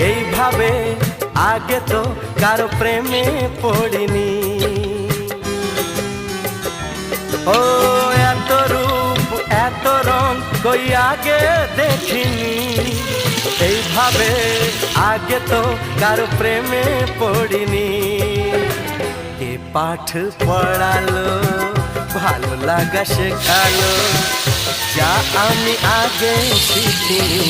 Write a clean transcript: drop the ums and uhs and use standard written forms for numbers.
এইভাবে আগে তো কারো প্রেমে পড়িনি। ও এত রূপ এত রং কই আগে দেখিনি। এইভাবে আগে তো কারো প্রেমে পড়িনি। কে পাঠ পড়ালো ভালো লাগা শেখালো যা আমি আগে শিখিনি।